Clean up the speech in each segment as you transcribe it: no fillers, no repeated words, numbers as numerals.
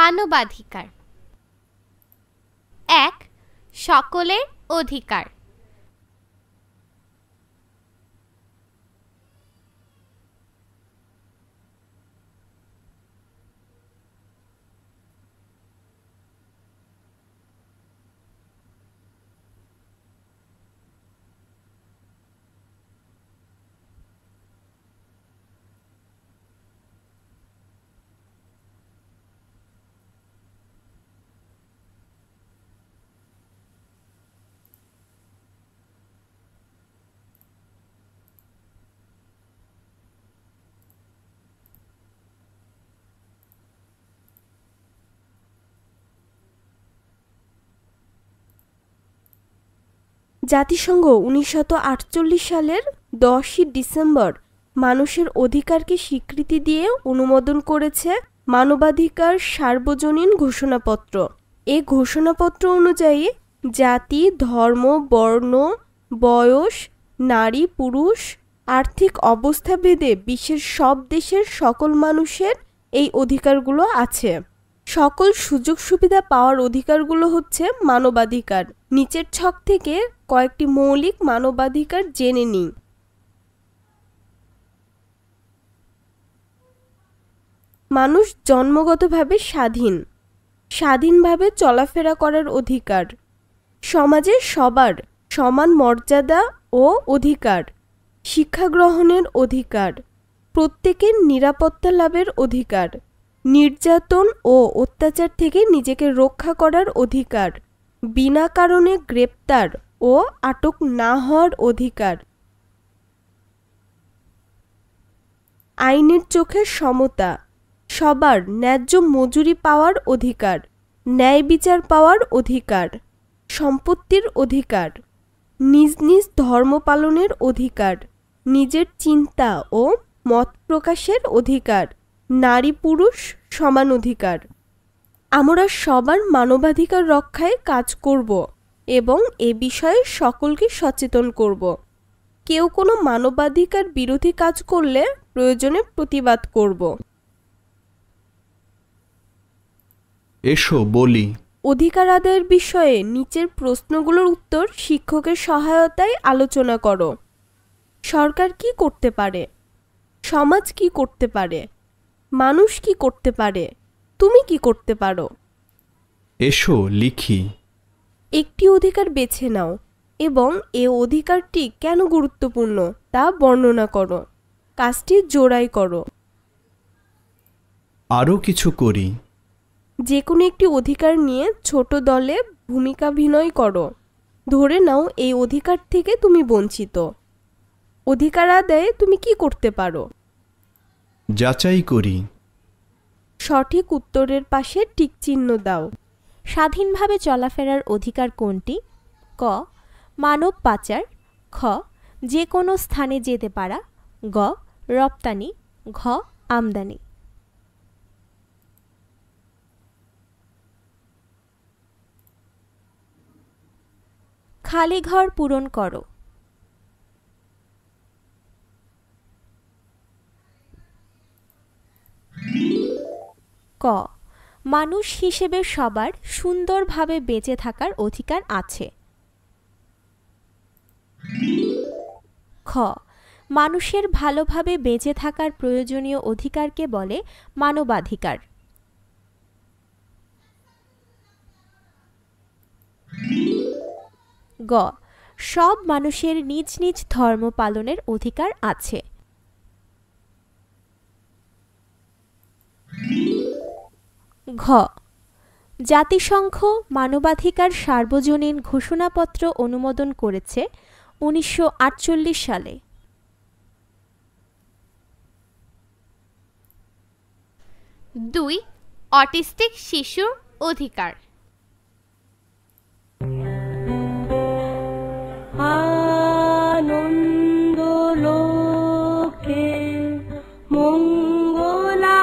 মানবাধিকার। ১. সকলের অধিকার। জাতিসংঘ 1948 সালের 10 ডিসেম্বর মানুষের অধিকারকে স্বীকৃতি দিয়ে অনুমোদন করেছে মানবাধিকার সার্বজনীন ঘোষণাপত্র। এই ঘোষণাপত্র অনুযায়ী জাতি, ধর্ম, বর্ণ, বয়স, নারী, পুরুষ, আর্থিক অবস্থা ভেদে বিশ্বের সব দেশের সকল মানুষের এই অধিকারগুলো আছে। সকল সুযোগ সুবিধা পাওয়ার অধিকারগুলো হচ্ছে মানবাধিকার। নিচের ছক থেকে কয়েকটি মৌলিক মানবাধিকার জেনে নিই। মানুষ জন্মগতভাবে স্বাধীন, স্বাধীনভাবে চলাফেরা করার অধিকার, সমাজের সবার সমান মর্যাদা ও অধিকার, শিক্ষা গ্রহণের অধিকার, প্রত্যেকের নিরাপত্তা লাভের অধিকার, নির্যাতন ও অত্যাচার থেকে নিজেকে রক্ষা করার অধিকার, বিনা কারণে গ্রেপ্তার ও আটক না হওয়ার অধিকার, আইনের চোখে সমতা, সবার ন্যায্য মজুরি পাওয়ার অধিকার, ন্যায় বিচার পাওয়ার অধিকার, সম্পত্তির অধিকার, নিজ নিজ ধর্ম পালনের অধিকার, নিজের চিন্তা ও মত প্রকাশের অধিকার, নারী পুরুষ সমান অধিকার। আমরা সবার মানবাধিকার রক্ষায় কাজ করব এবং এ বিষয়ে সকলকে সচেতন করব। কেউ কোনো মানবাধিকার বিরোধী কাজ করলে প্রয়োজনে প্রতিবাদ করব। এসো বলি। অধিকার আদায়ের বিষয়ে নিচের প্রশ্নগুলোর উত্তর শিক্ষকের সহায়তায় আলোচনা করো। সরকার কি করতে পারে? সমাজ কি করতে পারে? মানুষ কি করতে পারে? তুমি কি করতে পারো? এসো লিখি। একটি অধিকার বেছে নাও এবং এ অধিকারটি কেন গুরুত্বপূর্ণ তা বর্ণনা করো। কাজটি জোড়াই করো। আরও কিছু করি। যে কোনো একটি অধিকার নিয়ে ছোট দলে ভূমিকাভিনয় করো। ধরে নাও এই অধিকার থেকে তুমি বঞ্চিত। অধিকার আদায়ে তুমি কি করতে পারো? যাচাই করি। সঠিক উত্তরের পাশে টিক চিহ্ন দাও। স্বাধীনভাবে চলাফেরার অধিকার কোনটি? ক. মানব পাচার। খ. যে কোনো স্থানে যেতে পারা। গ. রপ্তানি। ঘ. আমদানি। খালি ঘর পূরণ করো। ক. মানুষ হিসেবে সবার সুন্দরভাবে বেঁচে থাকার অধিকার আছে। খ. মানুষের ভালোভাবে বেঁচে থাকার প্রয়োজনীয় অধিকারকে বলে মানবাধিকার। গ. সব মানুষের নিজ নিজ ধর্ম পালনের অধিকার আছে। ঘ. জাতিসংঘ মানবাধিকার সার্বজনীন ঘোষণাপত্র অনুমোদন করেছে 1948 সালে। ২. অটিস্টিক শিশুর অধিকার। আনন্দ লোকে মঙ্গলালো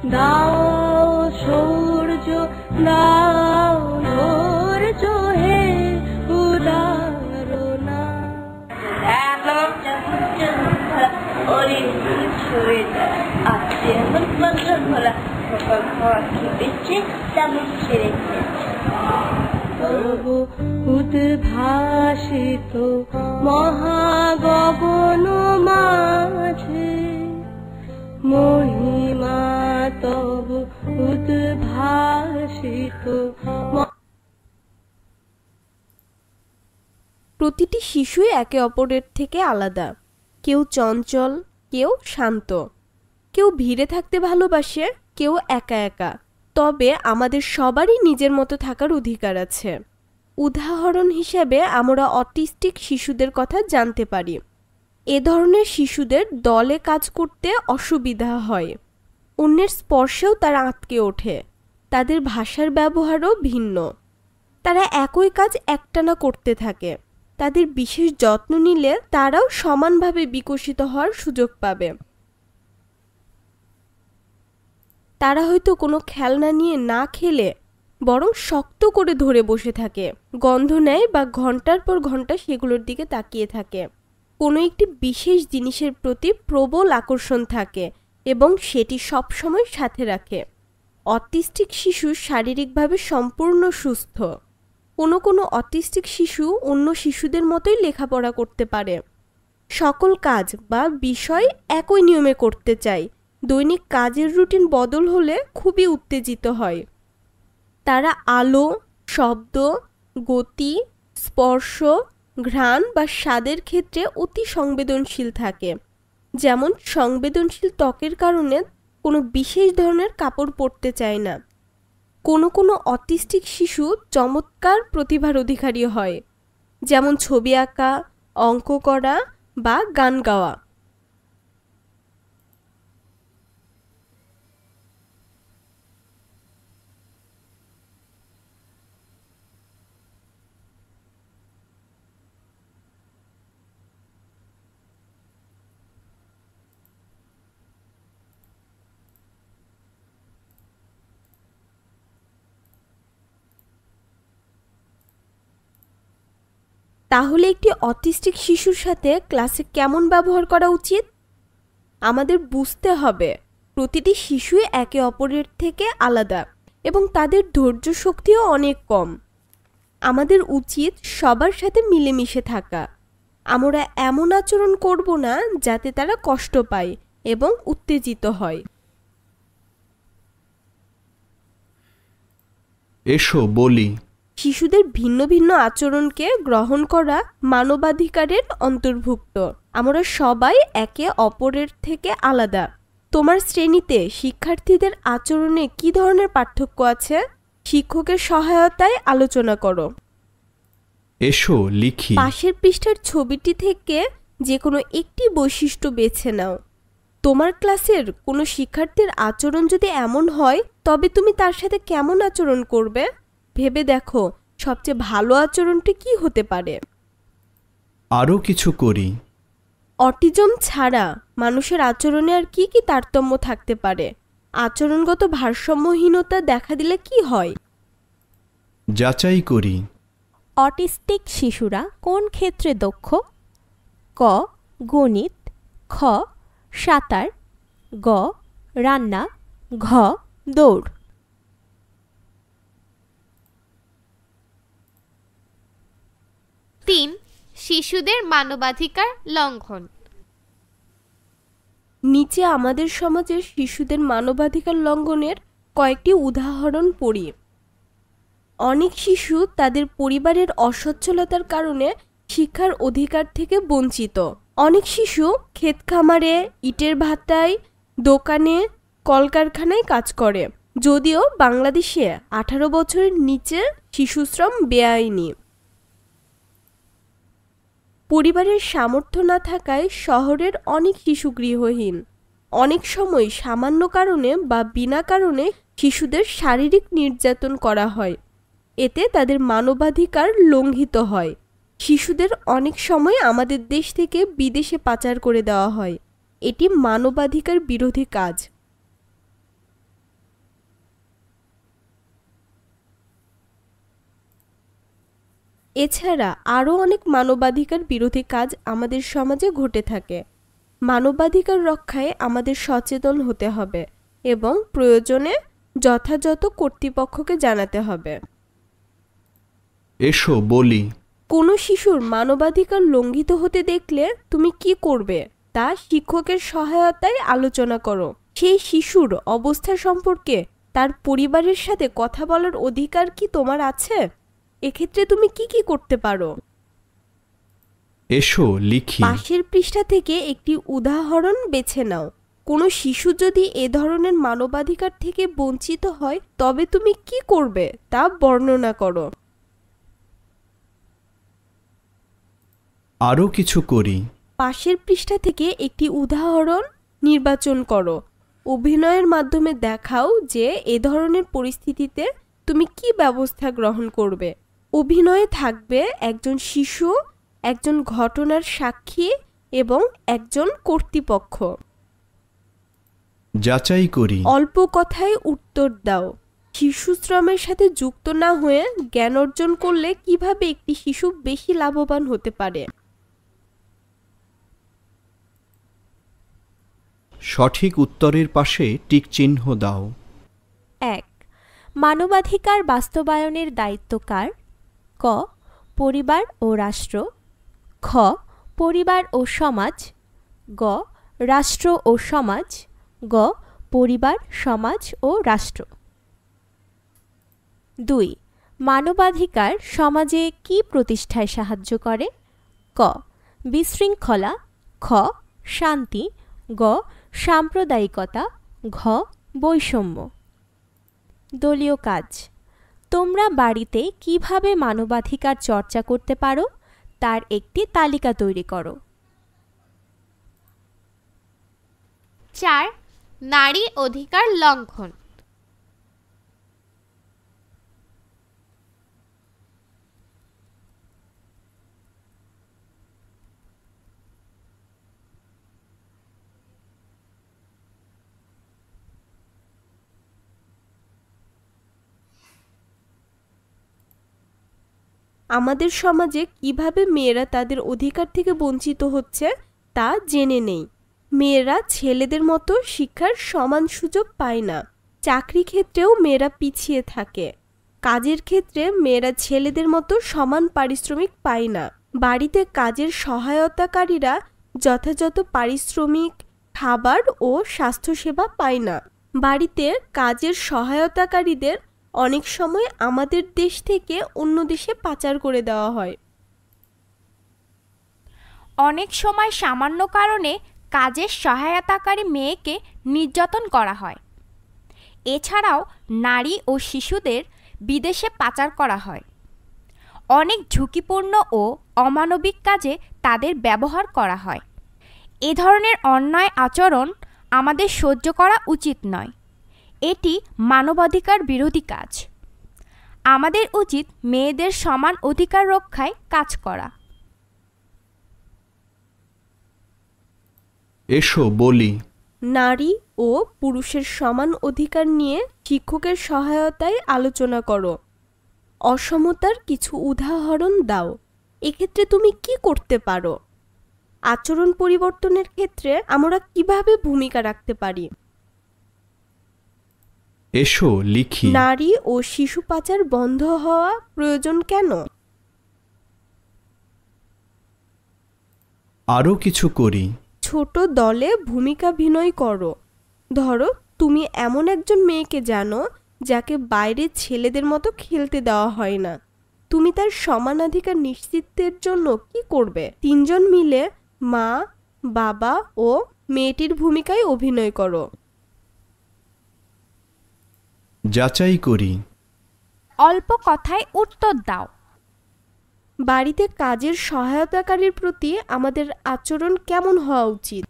দাও সূর্য দাও ধৈর্য হে উদারনা সরে যায় আজ যেমন বাংলার ভরা সকাল খাওয়া খেপেছে তেমন ছেড়ে তবু উদ্ভাসিত মহাগগন মাঝে মহিমা তবু উদ্ভাসিত প্রতিটি শিশুই একে অপরের থেকে আলাদা। কেউ চঞ্চল, কেউ শান্ত, কেউ ভিড়ে থাকতে ভালোবাসে, কেউ একা একা। তবে আমাদের সবারই নিজের মতো থাকার অধিকার আছে। উদাহরণ হিসেবে আমরা অটিস্টিক শিশুদের কথা জানতে পারি। এ ধরনের শিশুদের দলে কাজ করতে অসুবিধা হয়, অন্যের স্পর্শেও তারা আটকে ওঠে, তাদের ভাষার ব্যবহারও ভিন্ন, তারা একই কাজ একটানা করতে থাকে। তাদের বিশেষ যত্ন নিলে তারাও সমানভাবে বিকশিত হওয়ার সুযোগ পাবে। তারা হয়তো কোনো খেলনা নিয়ে না খেলে বরং শক্ত করে ধরে বসে থাকে, গন্ধ নেয় বা ঘন্টার পর ঘন্টা সেগুলোর দিকে তাকিয়ে থাকে। কোনো একটি বিশেষ জিনিসের প্রতি প্রবল আকর্ষণ থাকে এবং সেটি সবসময় সাথে রাখে। অটিস্টিক শিশু শারীরিকভাবে সম্পূর্ণ সুস্থ। কোনো কোনো অটিস্টিক শিশু অন্য শিশুদের মতোই লেখাপড়া করতে পারে, সকল কাজ বা বিষয় একই নিয়মে করতে চায়। দৈনিক কাজের রুটিন বদল হলে খুবই উত্তেজিত হয়। তারা আলো, শব্দ, গতি, স্পর্শ, ঘ্রাণ বা স্বাদের ক্ষেত্রে অতি সংবেদনশীল থাকে। যেমন সংবেদনশীল ত্বকের কারণে কোনো বিশেষ ধরনের কাপড় পরতে চায় না। কোনো কোনো অটিস্টিক শিশু চমৎকার প্রতিভার অধিকারী হয়, যেমন ছবি আঁকা, অঙ্ক করা বা গান গাওয়া। তাহলে একটি অটিস্টিক শিশুর সাথে ক্লাসে কেমন ব্যবহার করা উচিত? আমাদের বুঝতে হবে প্রতিটি শিশুই একে অপরের থেকে আলাদা এবং তাদের ধৈর্য শক্তিও অনেক কম। আমাদের উচিত সবার সাথে মিলেমিশে থাকা। আমরা এমন আচরণ করব না যাতে তারা কষ্ট পায় এবং উত্তেজিত হয়। এসো বলি। শিশুদের ভিন্ন ভিন্ন আচরণকে গ্রহণ করা মানবাধিকারের অন্তর্ভুক্ত। আমরা সবাই একে অপরের থেকে আলাদা। তোমার শ্রেণীতে শিক্ষার্থীদের আচরণে কি ধরনের পার্থক্য আছে? শিক্ষকের সহায়তায় আলোচনা করো। এসো লিখি। পাশের পৃষ্ঠার ছবিটি থেকে যে কোনো একটি বৈশিষ্ট্য বেছে নাও। তোমার ক্লাসের কোনো শিক্ষার্থীর আচরণ যদি এমন হয়, তবে তুমি তার সাথে কেমন আচরণ করবে? ভেবে দেখো সবচেয়ে ভালো আচরণটি কি হতে পারে। আরও কিছু করি। অটিজম ছাড়া মানুষের আচরণে আর কি কি তারতম্য থাকতে পারে? আচরণগত ভারসাম্যহীনতা দেখা দিলে কি হয়? যাচাই করি। অটিস্টিক শিশুরা কোন ক্ষেত্রে দক্ষ? ক. গণিত, খ. সাঁতার, গ. রান্না, ঘ. দৌড়। 3. শিশুদের মানবাধিকার লঙ্ঘন। নিচে আমাদের সমাজের শিশুদের মানবাধিকার লঙ্ঘনের কয়েকটি উদাহরণ পড়ি। অনেক শিশু তাদের পরিবারের অসচ্ছলতার কারণে শিক্ষার অধিকার থেকে বঞ্চিত। অনেক শিশু ক্ষেত খামারে, ইটের ভাটায়, দোকানে, কলকারখানায় কাজ করে, যদিও বাংলাদেশে 18 বছরের নিচে শিশুশ্রম বেআইনি। পরিবারের সামর্থ্য না থাকায় শহরের অনেক শিশু গৃহহীন। অনেক সময় সামান্য কারণে বা বিনা কারণে শিশুদের শারীরিক নির্যাতন করা হয়, এতে তাদের মানবাধিকার লঙ্ঘিত হয়। শিশুদের অনেক সময় আমাদের দেশ থেকে বিদেশে পাচার করে দেওয়া হয়। এটি মানবাধিকার বিরোধী কাজ। এছাড়া আরও অনেক মানবাধিকার বিরোধী কাজ আমাদের সমাজে ঘটে থাকে। মানবাধিকার রক্ষায় আমাদের সচেতন হতে হবে এবং প্রয়োজনে যথাযথ কর্তৃপক্ষকে জানাতে হবে। এসো বলি। কোনো শিশুর মানবাধিকার লঙ্ঘিত হতে দেখলে তুমি কি করবে তা শিক্ষকের সহায়তায় আলোচনা করো। সেই শিশুর অবস্থা সম্পর্কে তার পরিবারের সাথে কথা বলার অধিকার কি তোমার আছে? এক্ষেত্রে তুমি কি কি করতে পারো? এসো লিখি। পাশের পৃষ্ঠা থেকে একটি উদাহরণ বেছে নাও। কোনো শিশু যদি এ ধরনের মানবাধিকার থেকে বঞ্চিত হয় তবে তুমি কি করবে তা বর্ণনা করো। আরও কিছু করি। পাশের পৃষ্ঠা থেকে একটি উদাহরণ নির্বাচন করো। অভিনয়ের মাধ্যমে দেখাও যে এ ধরনের পরিস্থিতিতে তুমি কি ব্যবস্থা গ্রহণ করবে। অভিনয়ে থাকবে একজন শিশু, একজন ঘটনার সাক্ষী এবং একজন কর্তৃপক্ষ। যাচাই করি। অল্প কথায় উত্তর দাও। শিশু শ্রমের সাথে যুক্ত না হয়ে জ্ঞান অর্জন করলে কিভাবে একটি শিশু বেশি লাভবান হতে পারে? সঠিক উত্তরের পাশে টিক চিহ্ন দাও। ১. মানবাধিকার বাস্তবায়নের দায়িত্ব কার? ক. পরিবার ও রাষ্ট্র। খ. পরিবার ও সমাজ। গ. রাষ্ট্র ও সমাজ। গ. পরিবার, সমাজ ও রাষ্ট্র। ২. মানবাধিকার সমাজে কি প্রতিষ্ঠায় সাহায্য করে? ক. বিশৃঙ্খলা। খ. শান্তি। গ. সাম্প্রদায়িকতা। ঘ. বৈষম্য। দলীয় কাজ। তোমরা বাড়িতে কিভাবে মানবাধিকার চর্চা করতে পারো তার একটি তালিকা তৈরি করো। ৪. নারী অধিকার লঙ্ঘন। আমাদের সমাজে কিভাবে মেয়েরা তাদের অধিকার থেকে বঞ্চিত হচ্ছে তা জেনে নেই। মেয়েরা ছেলেদের মতো শিক্ষার সমান সুযোগ পায় না। চাকরি ক্ষেত্রেও মেয়েরা পিছিয়ে থাকে। কাজের ক্ষেত্রে মেয়েরা ছেলেদের মতো সমান পারিশ্রমিক পায় না। বাড়িতে কাজের সহায়তাকারীরা যথাযথ পারিশ্রমিক, খাবার ও স্বাস্থ্যসেবা পায় না। বাড়িতে কাজের সহায়তাকারীদের অনেক সময় আমাদের দেশ থেকে অন্য দেশে পাচার করে দেওয়া হয়। অনেক সময় সামান্য কারণে কাজের সহায়তাকারী মেয়েকে নির্যাতন করা হয়। এছাড়াও নারী ও শিশুদের বিদেশে পাচার করা হয়। অনেক ঝুঁকিপূর্ণ ও অমানবিক কাজে তাদের ব্যবহার করা হয়। এ ধরনের অন্যায় আচরণ আমাদের সহ্য করা উচিত নয়। এটি মানবাধিকার বিরোধী কাজ। আমাদের উচিত মেয়েদের সমান অধিকার রক্ষায় কাজ করা। এসো বলি। নারী ও পুরুষের সমান অধিকার নিয়ে শিক্ষকের সহায়তায় আলোচনা করো। অসমতার কিছু উদাহরণ দাও। এক্ষেত্রে তুমি কি করতে পারো? আচরণ পরিবর্তনের ক্ষেত্রে আমরা কিভাবে ভূমিকা রাখতে পারি? এসো লিখি। নারী ও শিশু পাচার বন্ধ হওয়া প্রয়োজন কেন? আরও কিছু করি। ছোট দলে ভূমিকাভিনয় করো। ধরো তুমি এমন একজন মেয়েকে জানো যাকে বাইরে ছেলেদের মতো খেলতে দেওয়া হয় না। তুমি তার সমানাধিকার নিশ্চিতের জন্য কি করবে? 3 জন মিলে মা, বাবা ও মেয়েটির ভূমিকায় অভিনয় করো। যাচাই করি। অল্প কথায় উত্তর দাও। বাড়িতে কাজের সহায়তাকারীর প্রতি আমাদের আচরণ কেমন হওয়া উচিত?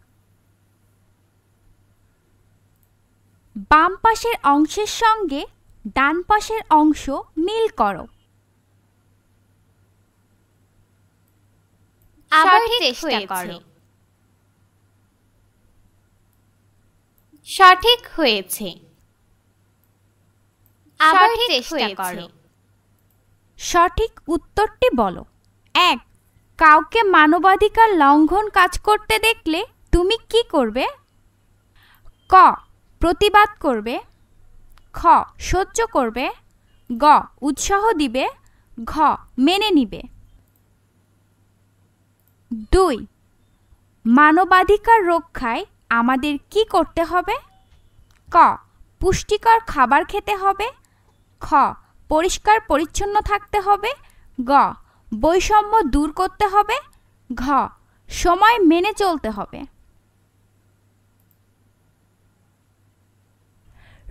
বাম পাশের অংশের সঙ্গে ডান পাশের অংশ মিল করো। আবার সঠিক চেষ্টা হয়েছে। করো। সঠিক হয়েছে। আবার সঠিক চেষ্টা হয়েছে। করো। সঠিক উত্তরটি বলো। 1. কাউকে মানবাধিকার লঙ্ঘন কাজ করতে দেখলে তুমি কি করবে? ক প্রতিবাদ করবে, খ সহ্য করবে, গ উৎসাহ দিবে, ঘ মেনে নিবে। 2 মানবাধিকার রক্ষায় আমাদের কি করতে হবে? ক পুষ্টিকর খাবার খেতে হবে, খ পরিষ্কার পরিচ্ছন্ন থাকতে হবে, গ বৈষম্য দূর করতে হবে, ঘ সময় মেনে চলতে হবে।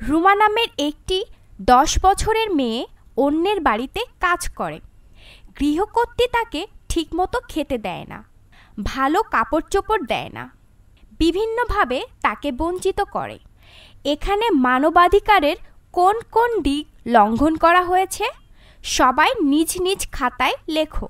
রুমা নামের একটি 10 বছরের মেয়ে অন্যের বাড়িতে কাজ করে। গৃহকর্ত্রী তাকে ঠিকমতো খেতে দেয় না, ভালো কাপড় চোপড় দেয় না, বিভিন্নভাবে তাকে বঞ্চিত করে। এখানে মানবাধিকারের কোন কোন দিক লঙ্ঘন করা হয়েছে? সবাই নিজ নিজ খাতায় লেখো।